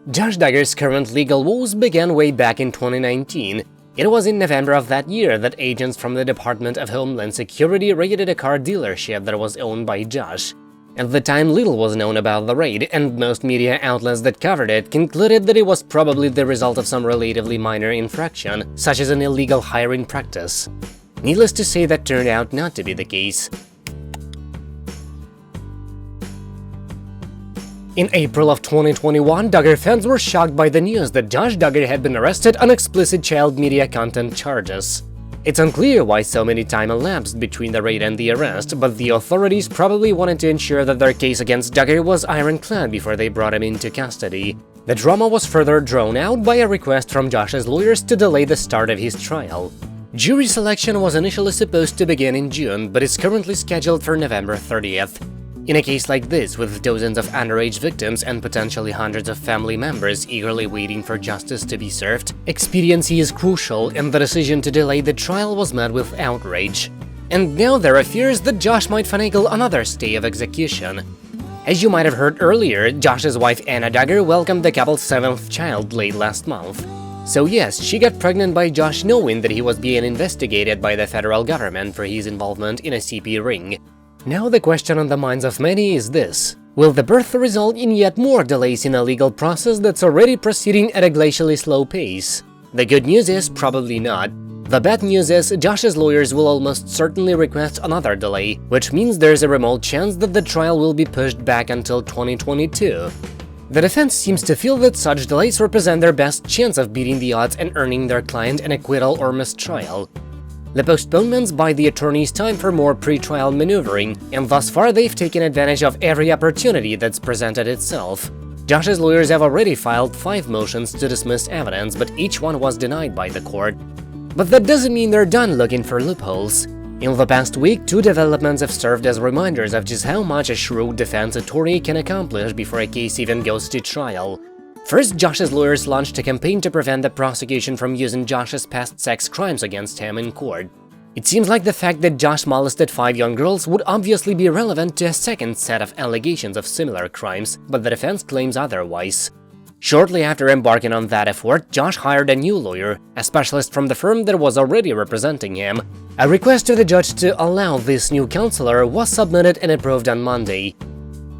Josh Duggar's current legal woes began way back in 2019. It was in November of that year that agents from the Department of Homeland Security raided a car dealership that was owned by Josh. At the time, little was known about the raid, and most media outlets that covered it concluded that it was probably the result of some relatively minor infraction, such as an illegal hiring practice. Needless to say, that turned out not to be the case. In April of 2021, Duggar fans were shocked by the news that Josh Duggar had been arrested on explicit child media content charges. It's unclear why so many time elapsed between the raid and the arrest, but the authorities probably wanted to ensure that their case against Duggar was ironclad before they brought him into custody. The drama was further drawn out by a request from Josh's lawyers to delay the start of his trial. Jury selection was initially supposed to begin in June, but is currently scheduled for November 30th. In a case like this, with dozens of underage victims and potentially hundreds of family members eagerly waiting for justice to be served, expediency is crucial, and the decision to delay the trial was met with outrage. And now there are fears that Josh might finagle another stay of execution. As you might have heard earlier, Josh's wife Anna Duggar welcomed the couple's 7th child late last month. So yes, she got pregnant by Josh knowing that he was being investigated by the federal government for his involvement in a CP ring. Now the question on the minds of many is this: will the birth result in yet more delays in a legal process that's already proceeding at a glacially slow pace? The good news is probably not. The bad news is Josh's lawyers will almost certainly request another delay, which means there's a remote chance that the trial will be pushed back until 2022. The defense seems to feel that such delays represent their best chance of beating the odds and earning their client an acquittal or mistrial. The postponements buy the attorneys time for more pre-trial maneuvering, and thus far they've taken advantage of every opportunity that's presented itself. Josh's lawyers have already filed 5 motions to dismiss evidence, but each one was denied by the court. But that doesn't mean they're done looking for loopholes. In the past week, 2 developments have served as reminders of just how much a shrewd defense attorney can accomplish before a case even goes to trial. First, Josh's lawyers launched a campaign to prevent the prosecution from using Josh's past sex crimes against him in court. It seems like the fact that Josh molested 5 young girls would obviously be relevant to a second set of allegations of similar crimes, but the defense claims otherwise. Shortly after embarking on that effort, Josh hired a new lawyer, a specialist from the firm that was already representing him. A request to the judge to allow this new counselor was submitted and approved on Monday.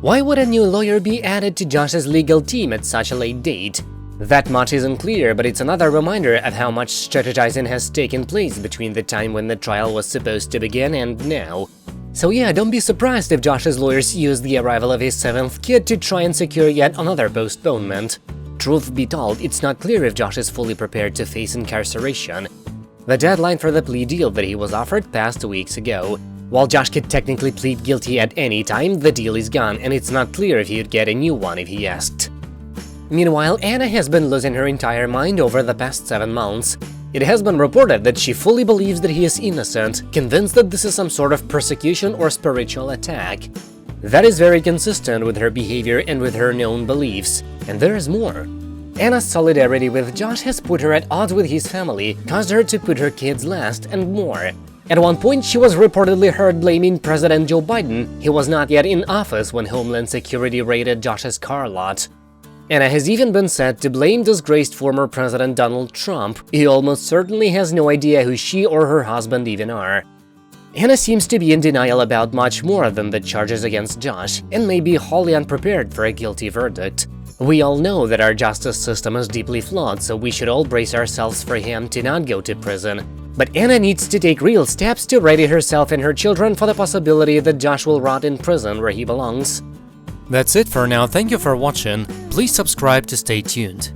Why would a new lawyer be added to Josh's legal team at such a late date? That much isn't clear, but it's another reminder of how much strategizing has taken place between the time when the trial was supposed to begin and now. So yeah, don't be surprised if Josh's lawyers use the arrival of his 7th kid to try and secure yet another postponement. Truth be told, it's not clear if Josh is fully prepared to face incarceration. The deadline for the plea deal that he was offered passed 2 weeks ago. While Josh could technically plead guilty at any time, the deal is gone, and it's not clear if he'd get a new one if he asked. Meanwhile, Anna has been losing her entire mind over the past 7 months. It has been reported that she fully believes that he is innocent, convinced that this is some sort of persecution or spiritual attack. That is very consistent with her behavior and with her known beliefs, and there is more. Anna's solidarity with Josh has put her at odds with his family, caused her to put her kids last, and more. At one point, she was reportedly heard blaming President Joe Biden. He was not yet in office when Homeland Security raided Josh's car lot. Anna has even been said to blame disgraced former President Donald Trump. He almost certainly has no idea who she or her husband even are. Anna seems to be in denial about much more than the charges against Josh, and may be wholly unprepared for a guilty verdict. We all know that our justice system is deeply flawed, so we should all brace ourselves for him to not go to prison. But Anna needs to take real steps to ready herself and her children for the possibility that Josh will rot in prison where he belongs. That's it for now, thank you for watching, please subscribe to stay tuned.